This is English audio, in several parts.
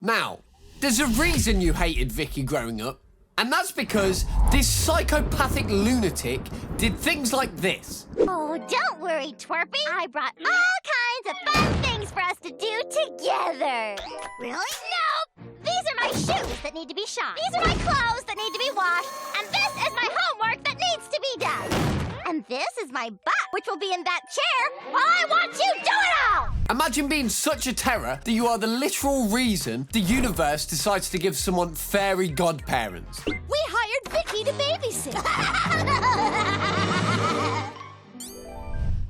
Now, there's a reason you hated Vicky growing up, and that's because this psychopathic lunatic did things like this. Oh, don't worry, Twerpy. I brought all kinds of fun things for us to do together. Really? Nope. These are my shoes that need to be shined. These are my clothes that need to be washed. And this is my homework that needs to be done. And this is my butt, which will be in that chair while I watch you do it all! Imagine being such a terror that you are the literal reason the universe decides to give someone fairy godparents. We hired Vicky to babysit.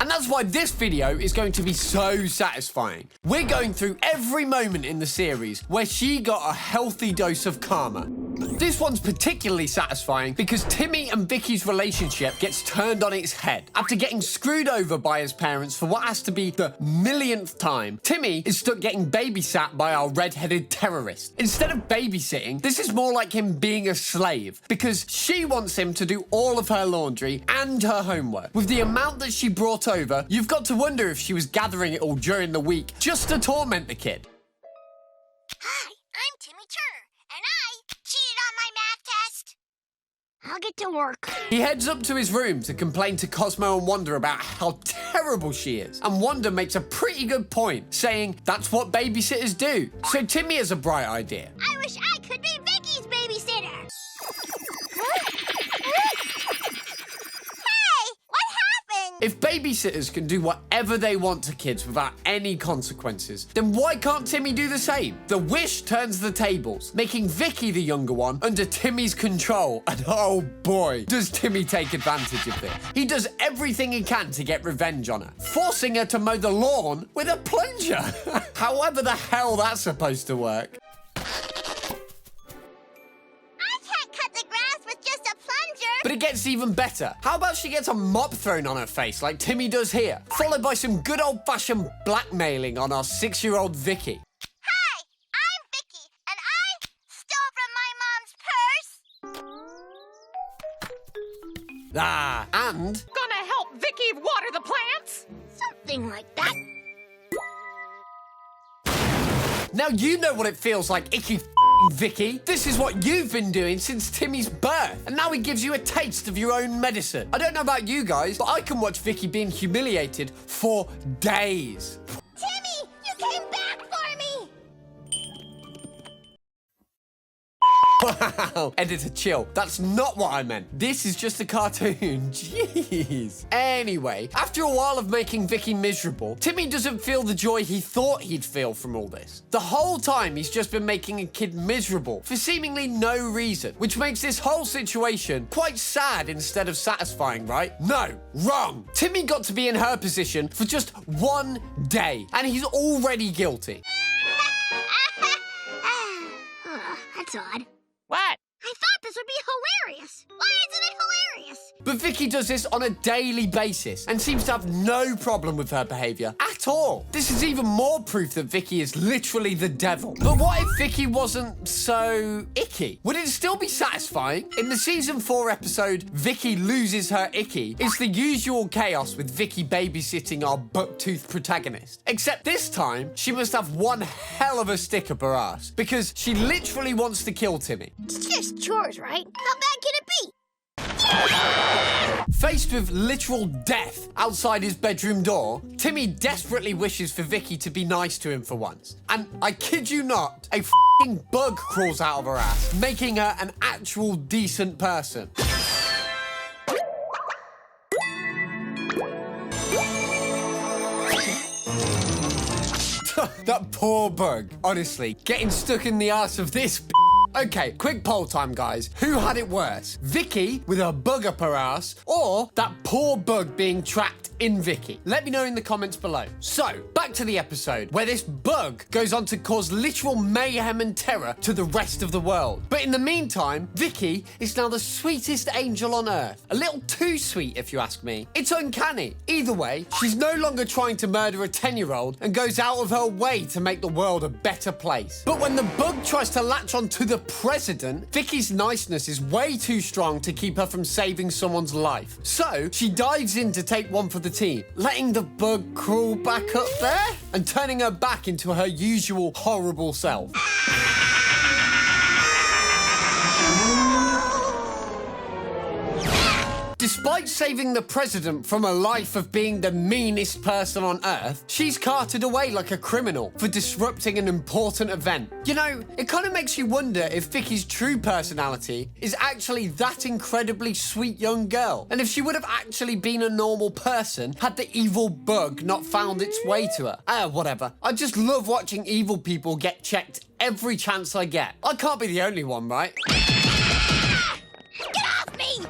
And that's why this video is going to be so satisfying. We're going through every moment in the series where she got a healthy dose of karma. This one's particularly satisfying because Timmy and Vicky's relationship gets turned on its head. After getting screwed over by his parents for what has to be the millionth time, Timmy is stuck getting babysat by our red-headed terrorist. Instead of babysitting, this is more like him being a slave because she wants him to do all of her laundry and her homework. With the amount that she brought over, you've got to wonder if she was gathering it all during the week just to torment the kid. Hi, I'm Timmy Turner, and I cheated on my math test. I'll get to work. He heads up to his room to complain to Cosmo and Wanda about how terrible she is. And Wanda makes a pretty good point, saying that's what babysitters do. So Timmy has a bright idea. I wish I could be Vicky's babysitter. If babysitters can do whatever they want to kids without any consequences, then why can't Timmy do the same? The wish turns the tables, making Vicky the younger one under Timmy's control. And oh boy, does Timmy take advantage of this. He does everything he can to get revenge on her, forcing her to mow the lawn with a plunger. However the hell that's supposed to work. But it gets even better. How about she gets a mop thrown on her face like Timmy does here, followed by some good old-fashioned blackmailing on our 6-year-old Vicky. Hi, I'm Vicky, and I stole from my mom's purse. Ah, and... Gonna help Vicky water the plants? Something like that. Now you know what it feels like, Icky Vicky. This is what you've been doing since Timmy's birth, and now he gives you a taste of your own medicine. I don't know about you guys, but I can watch Vicky being humiliated for days. Timmy, you came back for me! Wow, editor, chill. That's not what I meant. This is just a cartoon. Jeez. Anyway, after a while of making Vicky miserable, Timmy doesn't feel the joy he thought he'd feel from all this. The whole time, he's just been making a kid miserable for seemingly no reason, which makes this whole situation quite sad instead of satisfying, right? No, wrong. Timmy got to be in her position for just one day, and he's already guilty. That's odd. What? I thought this would be hilarious. Why isn't it hilarious? But Vicky does this on a daily basis and seems to have no problem with her behaviour at all. This is even more proof that Vicky is literally the devil. But what if Vicky wasn't so icky? Would it still be satisfying? In the season 4 episode, Vicky loses her icky, it's the usual chaos with Vicky babysitting our buck-toothed protagonist. Except this time, she must have one hell of a stick up her ass because she literally wants to kill Timmy. It's just chores, right? How bad can it be? Faced with literal death outside his bedroom door, Timmy desperately wishes for Vicky to be nice to him for once. And I kid you not, a f***ing bug crawls out of her ass, making her an actual decent person. That poor bug. Honestly, getting stuck in the ass of this Okay, quick poll time, guys. Who had it worse? Vicky with a bug up her ass, or that poor bug being trapped in Vicky? Let me know in the comments below. So, back to the episode, where this bug goes on to cause literal mayhem and terror to the rest of the world. But in the meantime, Vicky is now the sweetest angel on earth. A little too sweet, if you ask me. It's uncanny. Either way, she's no longer trying to murder a 10-year-old and goes out of her way to make the world a better place. But when the bug tries to latch onto the president, Vicky's niceness is way too strong to keep her from saving someone's life. So she dives in to take one for the team, letting the bug crawl back up there and turning her back into her usual horrible self. Despite saving the president from a life of being the meanest person on Earth, she's carted away like a criminal for disrupting an important event. You know, it kind of makes you wonder if Vicky's true personality is actually that incredibly sweet young girl, and if she would have actually been a normal person had the evil bug not found its way to her. Whatever. I just love watching evil people get checked every chance I get. I can't be the only one, right? Get off me!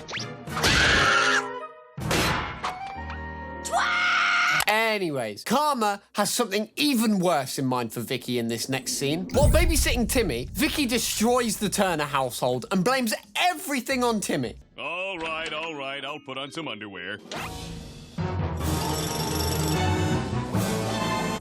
Anyways, Karma has something even worse in mind for Vicky in this next scene. While babysitting Timmy, Vicky destroys the Turner household and blames everything on Timmy. All right, I'll put on some underwear.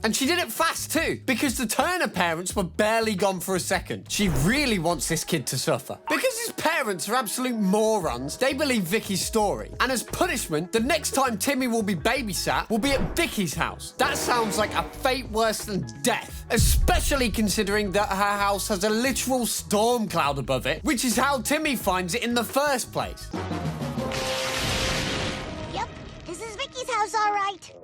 And she did it fast too, because the Turner parents were barely gone for a second. She really wants this kid to suffer. Because his parents are absolute morons, they believe Vicky's story. And as punishment, the next time Timmy will be babysat will be at Vicky's house. That sounds like a fate worse than death, especially considering that her house has a literal storm cloud above it, which is how Timmy finds it in the first place. Yep, this is Vicky's house, all right.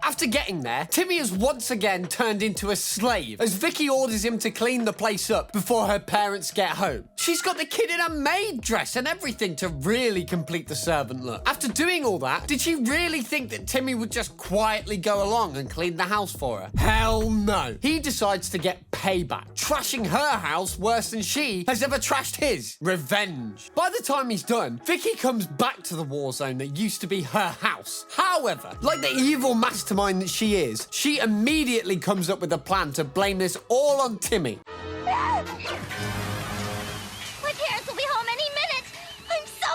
After getting there, Timmy is once again turned into a slave as Vicky orders him to clean the place up before her parents get home. She's got the kid in a maid dress and everything to really complete the servant look. After doing all that, did she really think that Timmy would just quietly go along and clean the house for her? Hell no. He decides to get payback, trashing her house worse than she has ever trashed his. Revenge. By the time he's done, Vicky comes back to the war zone that used to be her house. However, like the evil mastermind that she is, she immediately comes up with a plan to blame this all on Timmy. My parents will be home any minute. I'm so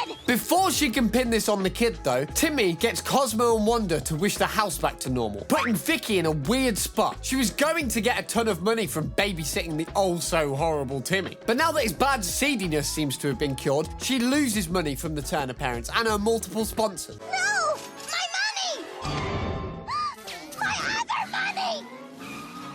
dead. Before she can pin this on the kid, though, Timmy gets Cosmo and Wanda to wish the house back to normal, putting Vicky in a weird spot. She was going to get a ton of money from babysitting the oh-so-horrible Timmy. But now that his bad seediness seems to have been cured, she loses money from the Turner parents and her multiple sponsors. No! My money! My other money!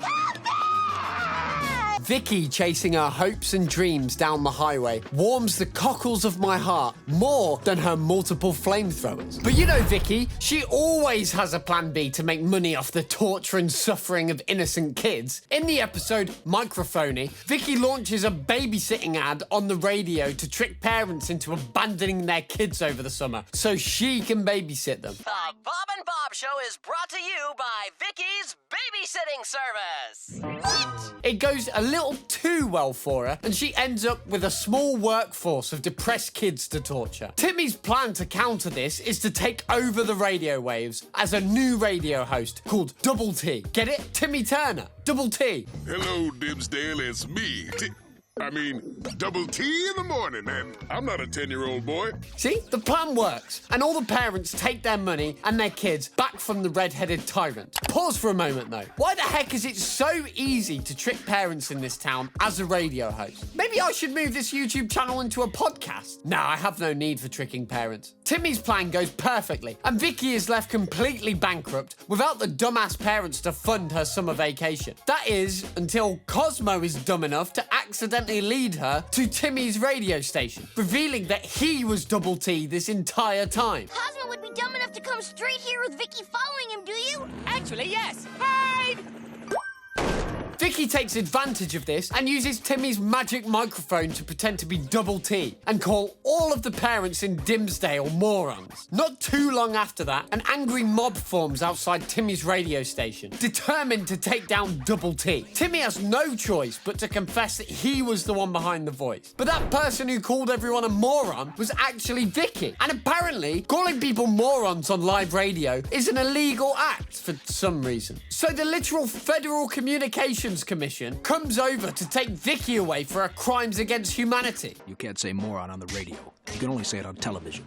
Come back! Vicky chasing her hopes and dreams down the highway warms the cockles of my heart more than her multiple flamethrowers. But you know Vicky, she always has a plan B to make money off the torture and suffering of innocent kids. In the episode Microphony, Vicky launches a babysitting ad on the radio to trick parents into abandoning their kids over the summer so she can babysit them. The Bob and Bob Show is brought to you by Vicky's Babysitting Service. What? It goes a little too well for her, and she ends up with a small workforce of depressed kids to torture. Timmy's plan to counter this is to take over the radio waves as a new radio host called Double T. Get it? Timmy Turner. Double T. Hello, Dimmsdale, it's me. Double T in the morning, and I'm not a 10-year-old boy. See? The plan works, and all the parents take their money and their kids back from the red-headed tyrant. Pause for a moment, though. Why the heck is it so easy to trick parents in this town as a radio host? Maybe I should move this YouTube channel into a podcast. No, I have no need for tricking parents. Timmy's plan goes perfectly, and Vicky is left completely bankrupt without the dumbass parents to fund her summer vacation. That is, until Cosmo is dumb enough to accidentally lead her to Timmy's radio station, revealing that he was Double T this entire time. Cosmo would be dumb enough to come straight here with Vicky following him, do you? Actually, yes. Hey! Vicky takes advantage of this and uses Timmy's magic microphone to pretend to be Double T and call all of the parents in Dimmsdale morons. Not too long after that, an angry mob forms outside Timmy's radio station, determined to take down Double T. Timmy has no choice but to confess that he was the one behind the voice. But that person who called everyone a moron was actually Vicky. And apparently, calling people morons on live radio is an illegal act for some reason. So the literal Federal Communications Commission comes over to take Vicky away for her crimes against humanity. You can't say moron on the radio. You can only say it on television.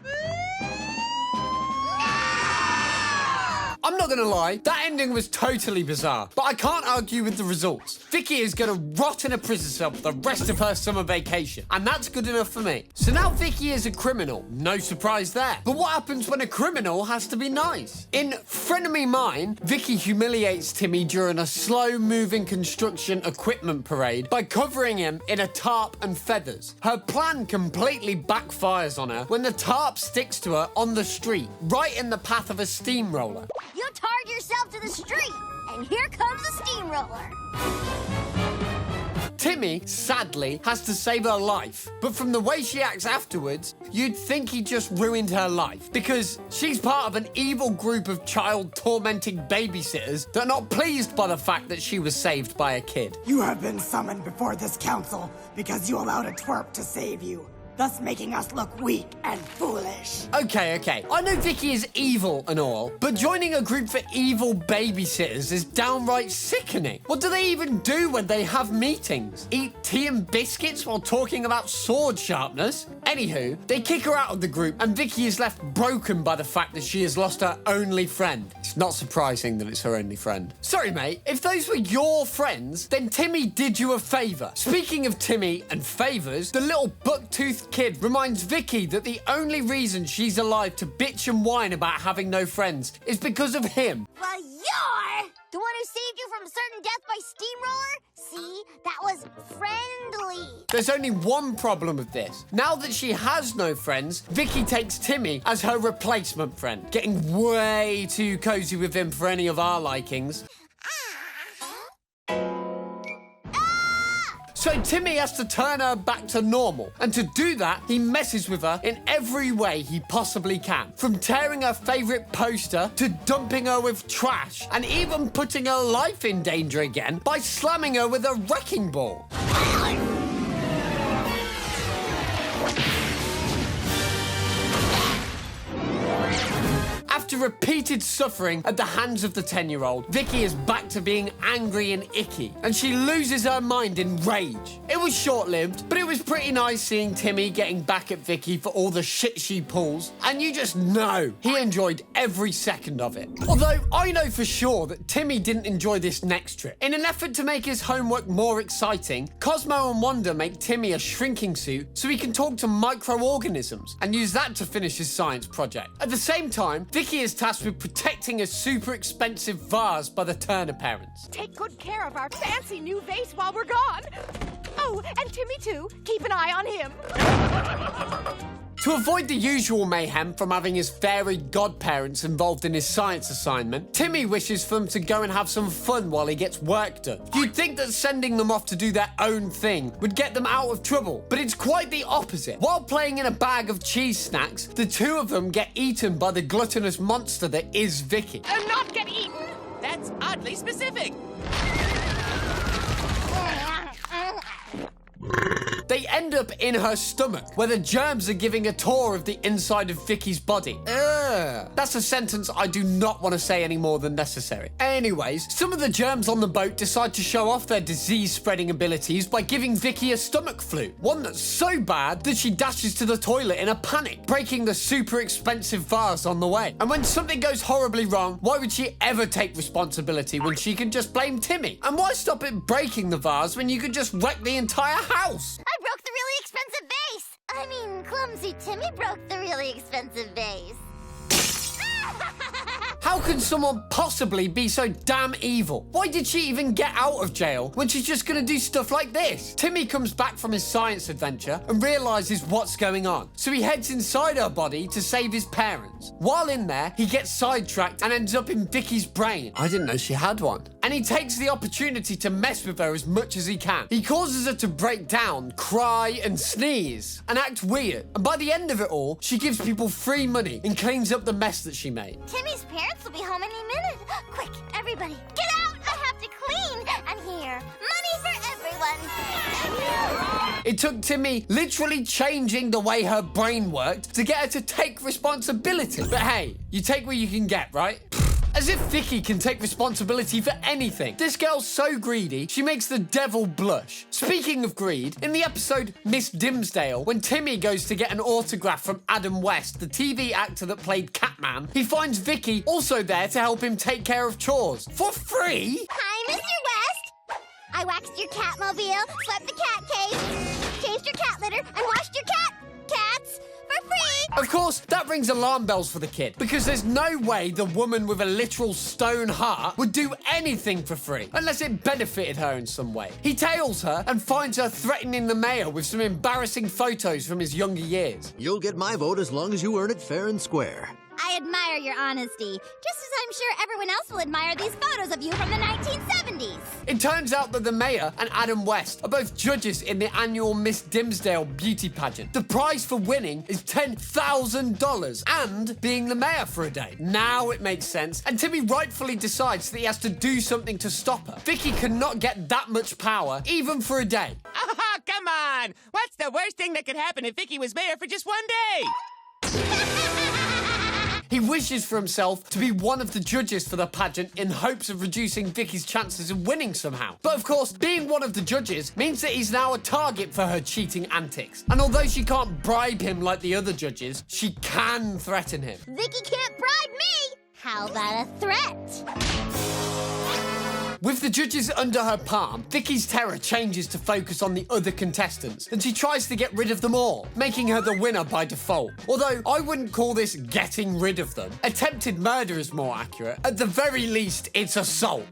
I'm I'm not gonna lie, that ending was totally bizarre, but I can't argue with the results. Vicky is gonna rot in a prison cell for the rest of her summer vacation, and that's good enough for me. So now Vicky is a criminal, no surprise there. But what happens when a criminal has to be nice? In Frenemy Mine, Vicky humiliates Timmy during a slow-moving construction equipment parade by covering him in a tarp and feathers. Her plan completely backfires on her when the tarp sticks to her on the street, right in the path of a steamroller. You tarred yourself to the street, and here comes the steamroller. Timmy, sadly, has to save her life. But from the way she acts afterwards, you'd think he just ruined her life. Because she's part of an evil group of child-tormenting babysitters that are not pleased by the fact that she was saved by a kid. You have been summoned before this council because you allowed a twerp to save you, thus making us look weak and foolish. Okay. I know Vicky is evil and all, but joining a group for evil babysitters is downright sickening. What do they even do when they have meetings? Eat tea and biscuits while talking about sword sharpness? Anywho, they kick her out of the group, and Vicky is left broken by the fact that she has lost her only friend. It's not surprising that it's her only friend. Sorry, mate, if those were your friends, then Timmy did you a favour. Speaking of Timmy and favours, the little buck-toothed kid reminds Vicky that the only reason she's alive to bitch and whine about having no friends is because of him. Well, you're the one who saved you from certain death by steamroller? See, that was friendly. There's only one problem with this. Now that she has no friends, Vicky takes Timmy as her replacement friend, getting way too cozy with him for any of our likings. So Timmy has to turn her back to normal. And to do that, he messes with her in every way he possibly can. From tearing her favourite poster, to dumping her with trash, and even putting her life in danger again by slamming her with a wrecking ball. After repeated suffering at the hands of the 10-year-old, Vicky is back to being angry and icky, and she loses her mind in rage. It was short-lived, but it was pretty nice seeing Timmy getting back at Vicky for all the shit she pulls, and you just know he enjoyed every second of it. Although, I know for sure that Timmy didn't enjoy this next trip. In an effort to make his homework more exciting, Cosmo and Wanda make Timmy a shrinking suit so he can talk to microorganisms, and use that to finish his science project. At the same time, Vicky is tasked with protecting a super expensive vase by the Turner parents. Take good care of our fancy new vase while we're gone. Oh, and Timmy too. Keep an eye on him. To avoid the usual mayhem from having his fairy godparents involved in his science assignment, Timmy wishes for them to go and have some fun while he gets work done. You'd think that sending them off to do their own thing would get them out of trouble, but it's quite the opposite. While playing in a bag of cheese snacks, the two of them get eaten by the gluttonous monster that is Vicky. And not get eaten. That's oddly specific. They end up in her stomach, where the germs are giving a tour of the inside of Vicky's body. Ugh. That's a sentence I do not want to say any more than necessary. Anyways, some of the germs on the boat decide to show off their disease-spreading abilities by giving Vicky a stomach flu. One that's so bad that she dashes to the toilet in a panic, breaking the super expensive vase on the way. And when something goes horribly wrong, why would she ever take responsibility when she can just blame Timmy? And why stop it breaking the vase when you could just wreck the entire house? I broke the really expensive vase. I mean, clumsy Timmy broke the really expensive vase. How can someone possibly be so damn evil? Why did she even get out of jail when she's just gonna do stuff like this? Timmy comes back from his science adventure and realizes what's going on. So he heads inside her body to save his parents. While in there, he gets sidetracked and ends up in Vicky's brain. I didn't know she had one. And he takes the opportunity to mess with her as much as he can. He causes her to break down, cry and sneeze, and act weird. And by the end of it all, she gives people free money and cleans up the mess that she made. Timmy's parents will be home any minute. Quick, everybody, get out! I have to clean. And here, money for everyone. It took Timmy literally changing the way her brain worked to get her to take responsibility. But hey, you take what you can get, right? As if Vicky can take responsibility for anything. This girl's so greedy, she makes the devil blush. Speaking of greed, in the episode Miss Dimmsdale, when Timmy goes to get an autograph from Adam West, the TV actor that played Catman, he finds Vicky also there to help him take care of chores. For free? Hi, Mr. West. I waxed your Catmobile, swept the cat cage, changed your cat litter, and washed your cats for free. Of course, that rings alarm bells for the kid, because there's no way the woman with a literal stone heart would do anything for free, unless it benefited her in some way. He tails her and finds her threatening the mayor with some embarrassing photos from his younger years. You'll get my vote as long as you earn it fair and square. I admire your honesty, just as I'm sure everyone else will admire these photos of you from the 1970s. It turns out that the mayor and Adam West are both judges in the annual Miss Dimmsdale beauty pageant. The prize for winning is $10,000 and being the mayor for a day. Now it makes sense, and Timmy rightfully decides that he has to do something to stop her. Vicky cannot get that much power, even for a day. Oh, come on! What's the worst thing that could happen if Vicky was mayor for just one day? He wishes for himself to be one of the judges for the pageant in hopes of reducing Vicky's chances of winning somehow. But of course, being one of the judges means that he's now a target for her cheating antics. And although she can't bribe him like the other judges, she can threaten him. Vicky can't bribe me. How about a threat? With the judges under her palm, Vicky's terror changes to focus on the other contestants, and she tries to get rid of them all, making her the winner by default. Although, I wouldn't call this getting rid of them. Attempted murder is more accurate. At the very least, it's assault.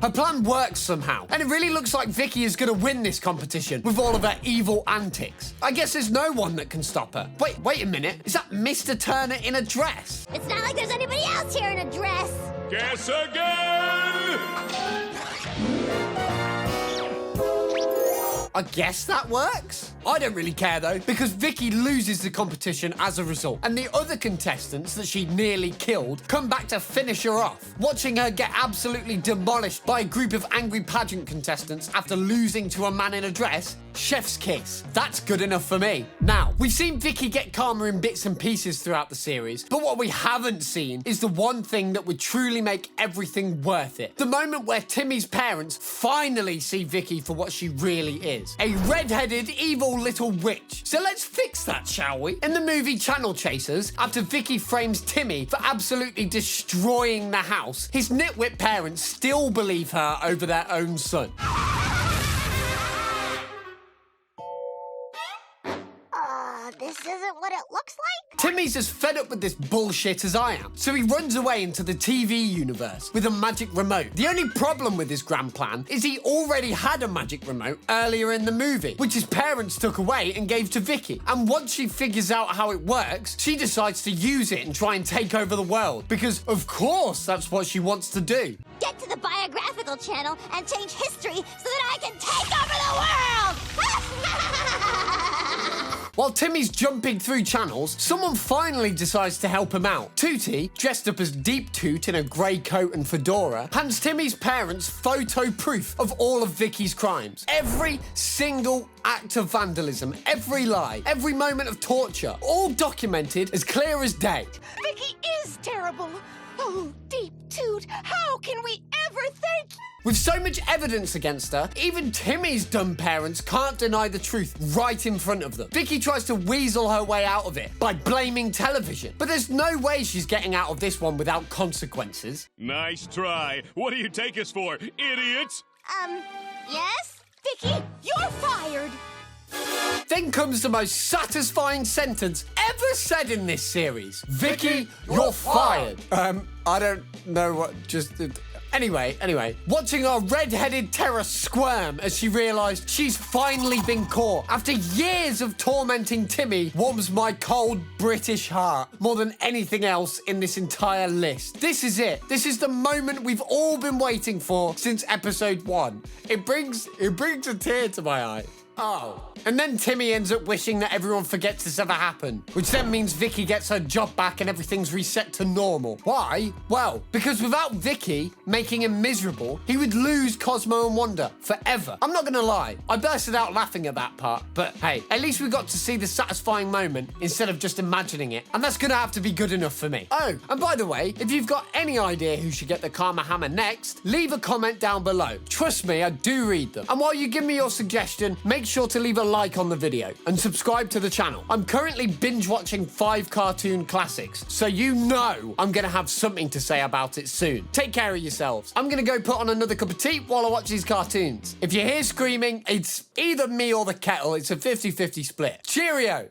Her plan works somehow, and it really looks like Vicky is going to win this competition with all of her evil antics. I guess there's no one that can stop her. Wait a minute. Is that Mr. Turner in a dress? It's not like there's anybody else here in a dress. Guess again! I guess that works. I don't really care though, because Vicky loses the competition as a result, and the other contestants that she nearly killed come back to finish her off, watching her get absolutely demolished by a group of angry pageant contestants after losing to a man in a dress. Chef's kiss. That's good enough for me. Now, we've seen Vicky get calmer in bits and pieces throughout the series, but what we haven't seen is the one thing that would truly make everything worth it. The moment where Timmy's parents finally see Vicky for what she really is. A red-headed, evil little witch. So let's fix that, shall we? In the movie Channel Chasers, after Vicky frames Timmy for absolutely destroying the house, his nitwit parents still believe her over their own son. This isn't what it looks like? Timmy's as fed up with this bullshit as I am, so he runs away into the TV universe with a magic remote. The only problem with his grand plan is he already had a magic remote earlier in the movie, which his parents took away and gave to Vicky. And once she figures out how it works, she decides to use it and try and take over the world, because of course that's what she wants to do. Get to the biographical channel and change history so that I can take over the world! While Timmy's jumping through channels, someone finally decides to help him out. Tootie, dressed up as Deep Toot in a grey coat and fedora, hands Timmy's parents photo proof of all of Vicky's crimes. Every single act of vandalism, every lie, every moment of torture, all documented as clear as day. Vicky is terrible. Oh, Deep Toot, how can we ever thank you? With so much evidence against her, even Timmy's dumb parents can't deny the truth right in front of them. Vicky tries to weasel her way out of it by blaming television, but there's no way she's getting out of this one without consequences. Nice try. What do you take us for, idiots? Yes? Vicky, you're fired. Then comes the most satisfying sentence ever said in this series. Vicky, you're fired. I don't know what just... Anyway, watching our red-headed terror squirm as she realised she's finally been caught after years of tormenting Timmy warms my cold British heart more than anything else in this entire list. This is it. This is the moment we've all been waiting for since episode 1. It brings a tear to my eye. Oh. And then Timmy ends up wishing that everyone forgets this ever happened, which then means Vicky gets her job back and everything's reset to normal. Why? Well, because without Vicky making him miserable, he would lose Cosmo and Wanda forever. I'm not gonna lie, I bursted out laughing at that part, but hey, at least we got to see the satisfying moment instead of just imagining it, and that's gonna have to be good enough for me. Oh, and by the way, if you've got any idea who should get the Karma Hammer next, leave a comment down below. Trust me, I do read them. And while you give me your suggestion, make sure to leave a like on the video and subscribe to the channel. I'm currently binge watching 5 cartoon classics, so you know I'm gonna have something to say about it soon. Take care of yourselves. I'm gonna go put on another cup of tea while I watch these cartoons. If you hear screaming, it's either me or the kettle. It's a 50-50 split. Cheerio!